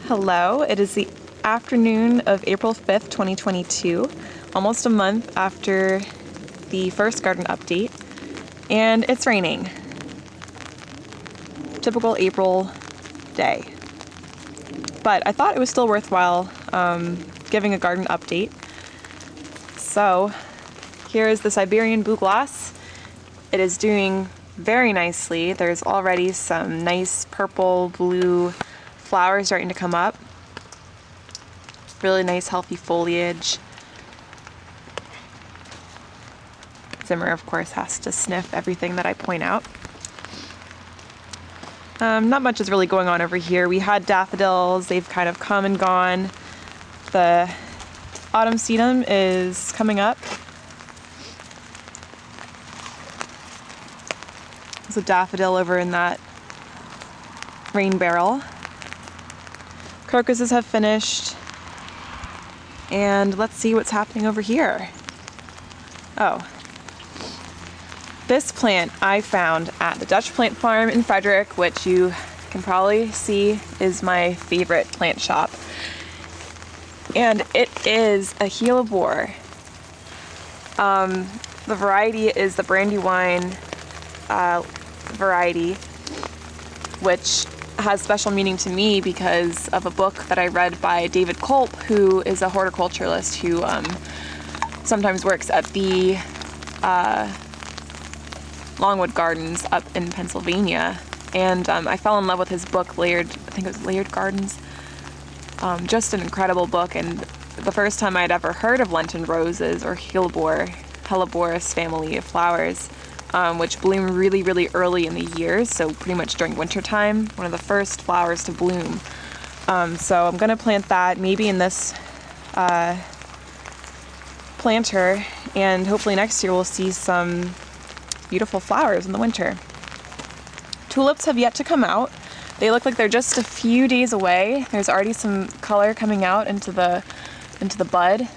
Hello, it is the afternoon of April 5th, 2022, almost a month after the first garden update, and it's raining. Typical April day. But I thought it was still worthwhile giving a garden update. So here is the Siberian blue gloss. It is doing very nicely. There's already some nice purple, blue flowers starting to come up. Really nice, healthy foliage. Zimmer, of course, has to sniff everything that I point out. Not much is really going on over here. We had daffodils. They've kind of come and gone. The autumn sedum is coming up. There's a daffodil over in that rain barrel. Crocuses have finished. And let's see what's happening over here. Oh. This plant I found at the Dutch Plant Farm in Frederick, which you can probably see is my favorite plant shop. And it is a hellebore. The variety is the Brandywine variety, which has special meaning to me because of a book that I read by David Culp, who is a horticulturalist who sometimes works at the Longwood Gardens up in Pennsylvania. And I fell in love with his book, I think it was Layered Gardens. Just an incredible book, and the first time I'd ever heard of Lenten roses or Helleborus family of flowers, which bloom really, really early in the year, so pretty much during wintertime, one of the first flowers to bloom. So I'm going to plant that maybe in this planter, and hopefully next year we'll see some beautiful flowers in the winter. Tulips have yet to come out. They look like they're just a few days away. There's already some color coming out into the bud.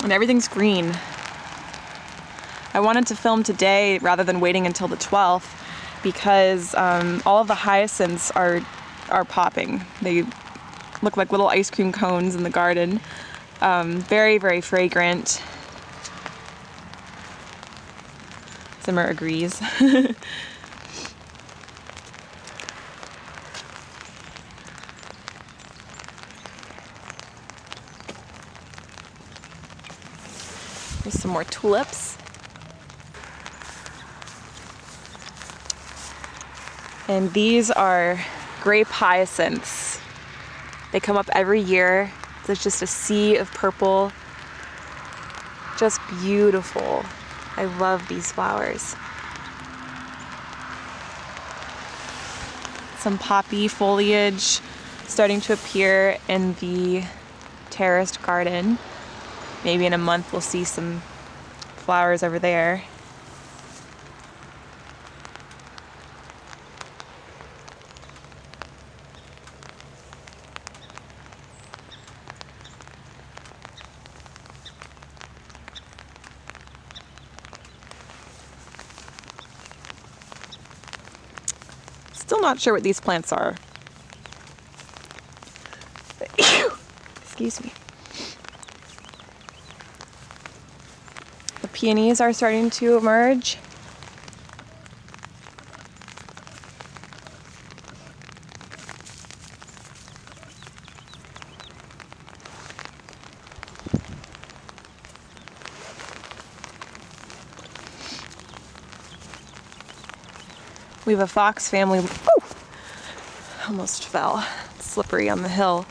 And everything's green. I wanted to film today rather than waiting until the 12th because all of the hyacinths are popping. They look like little ice cream cones in the garden. Very, very fragrant. Zimmer agrees. There's some more tulips. And these are grape hyacinths. They come up every year. There's just a sea of purple. Just beautiful. I love these flowers. Some poppy foliage starting to appear in the terraced garden. Maybe in a month we'll see some flowers over there. Still not sure what these plants are. Excuse me. The peonies are starting to emerge. We have a fox family. Oh! Almost fell. It's slippery on the hill.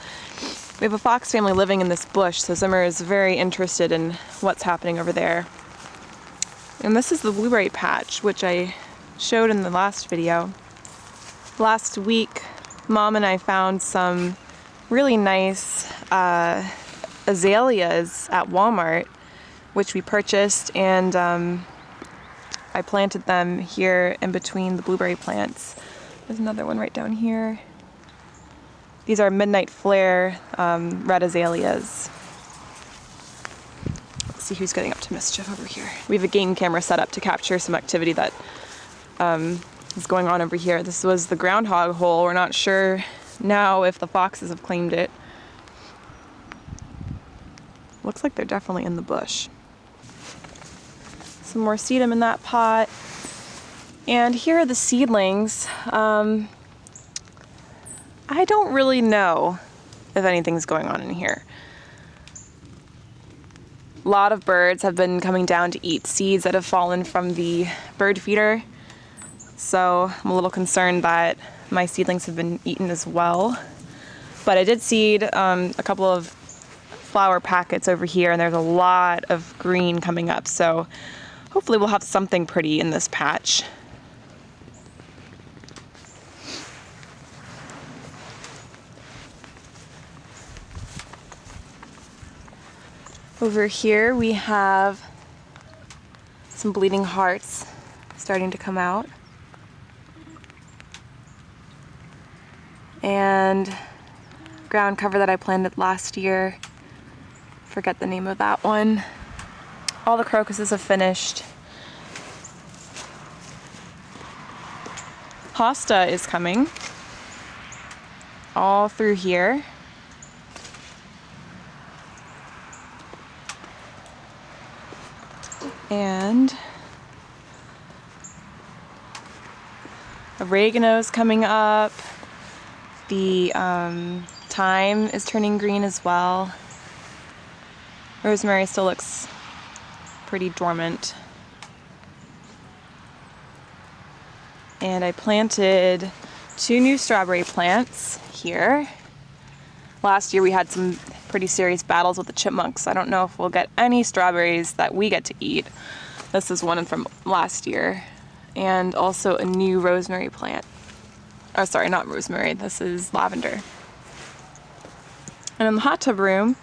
We have a fox family living in this bush, so Zimmer is very interested in what's happening over there. And this is the blueberry patch, which I showed in the last video. Last week, Mom and I found some really nice azaleas at Walmart, which we purchased, and I planted them here in between the blueberry plants. There's another one right down here. These are Midnight Flare red azaleas. Let's see who's getting up to mischief over here. We have a game camera set up to capture some activity that is going on over here. This was the groundhog hole. We're not sure now if the foxes have claimed it. Looks like they're definitely in the bush. Some more sedum in that pot. And here are the seedlings. I don't really know if anything's going on in here. A lot of birds have been coming down to eat seeds that have fallen from the bird feeder. So I'm a little concerned that my seedlings have been eaten as well. But I did seed a couple of flower packets over here, and there's a lot of green coming up. So hopefully we'll have something pretty in this patch. Over here we have some bleeding hearts starting to come out. And ground cover that I planted last year. Forget the name of that one. All the crocuses have finished. Hosta is coming all through here. And oregano's coming up. The thyme is turning green as well. Rosemary still looks pretty dormant. And I planted 2 new strawberry plants here. Last year we had some pretty serious battles with the chipmunks. I don't know if we'll get any strawberries that we get to eat. This is one from last year. And also a new rosemary plant. Oh, sorry, not rosemary. This is lavender. And in the hot tub room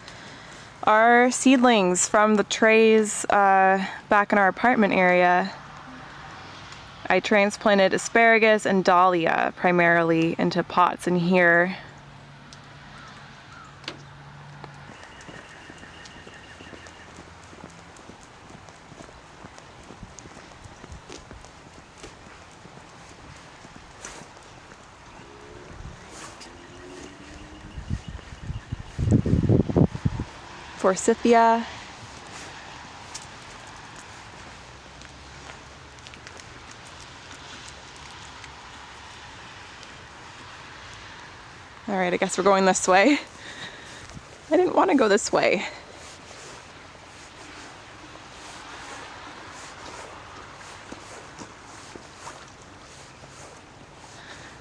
are seedlings from the trays back in our apartment area. I transplanted asparagus and dahlia primarily into pots in here. Forsythia. All right, I guess we're going this way. I didn't want to go this way.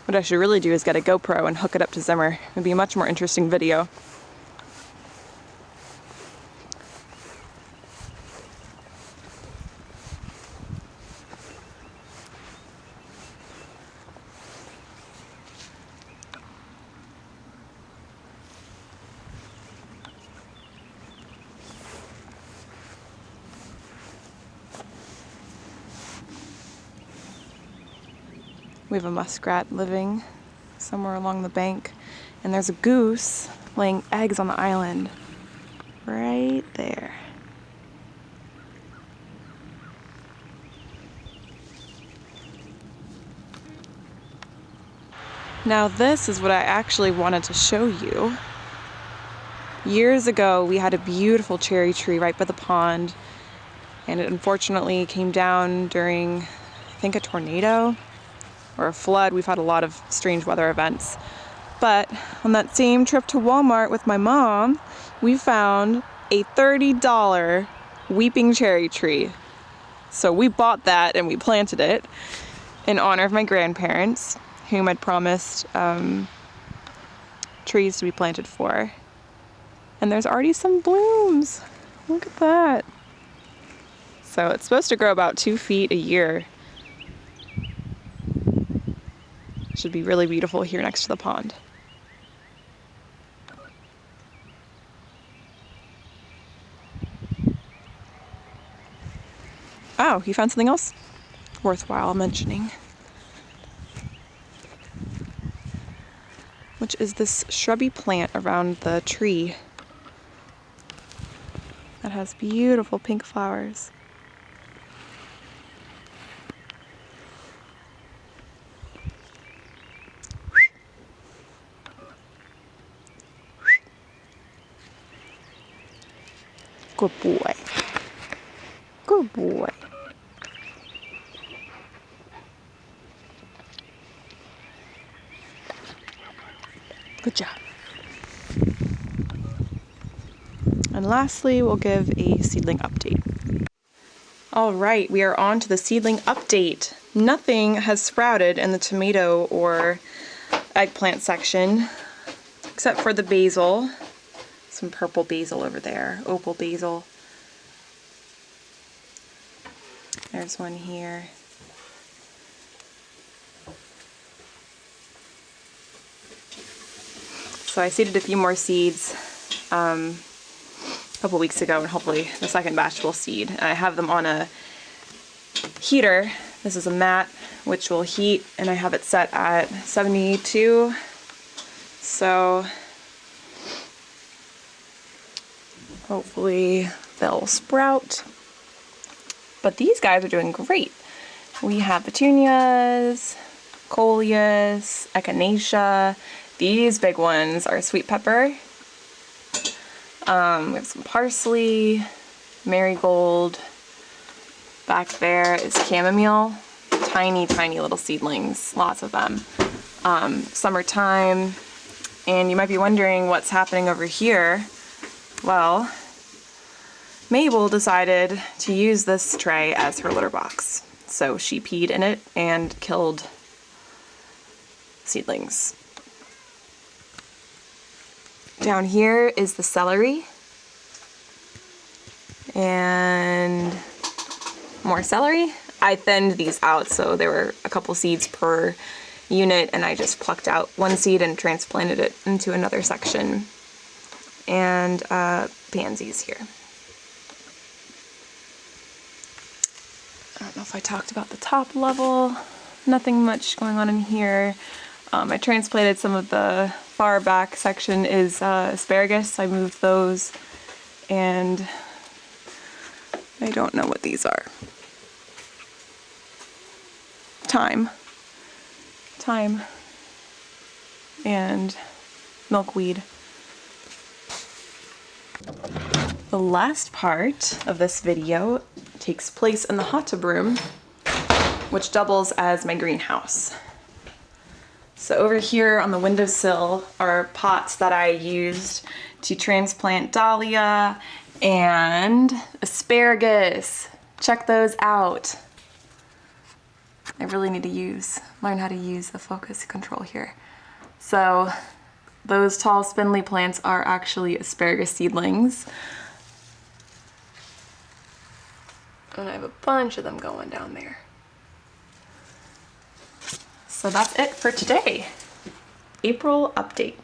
What I should really do is get a GoPro and hook it up to Zimmer. It would be a much more interesting video. We have a muskrat living somewhere along the bank, and there's a goose laying eggs on the island right there. Now this is what I actually wanted to show you. Years ago we had a beautiful cherry tree right by the pond, and it unfortunately came down during, I think, a tornado or a flood. We've had a lot of strange weather events. But on that same trip to Walmart with my mom, we found a $30 weeping cherry tree. So we bought that and we planted it in honor of my grandparents, whom I'd promised trees to be planted for. And there's already some blooms. Look at that. So it's supposed to grow about 2 feet a year. Should be really beautiful here next to the pond. Oh, you found something else worthwhile mentioning, which is this shrubby plant around the tree that has beautiful pink flowers. Good boy. Good boy. Good job. And lastly, we'll give a seedling update. All right, we are on to the seedling update. Nothing has sprouted in the tomato or eggplant section, except for the basil. Some purple basil over there, opal basil. There's one here. So I seeded a few more seeds a couple weeks ago, and hopefully the second batch will seed. I have them on a heater. This is a mat which will heat, and I have it set at 72. So hopefully they'll sprout. But these guys are doing great. We have petunias, coleus, echinacea. These big ones are sweet pepper. We have some parsley, marigold. Back there is chamomile. Tiny, tiny little seedlings, lots of them. Summertime. And you might be wondering what's happening over here. Well, Mabel decided to use this tray as her litter box. So she peed in it and killed seedlings. Down here is the celery, and more celery. I thinned these out so there were a couple seeds per unit, and I just plucked out one seed and transplanted it into another section. And pansies here. I don't know if I talked about the top level. Nothing much going on in here. I transplanted some of the far back section is asparagus. I moved those, and I don't know what these are. Thyme and milkweed. The last part of this video takes place in the hot tub room, which doubles as my greenhouse. So over here on the windowsill are pots that I used to transplant dahlia and asparagus. Check those out. I really need to learn how to use the focus control here. So those tall spindly plants are actually asparagus seedlings. And I have a bunch of them going down there. So that's it for today. April update.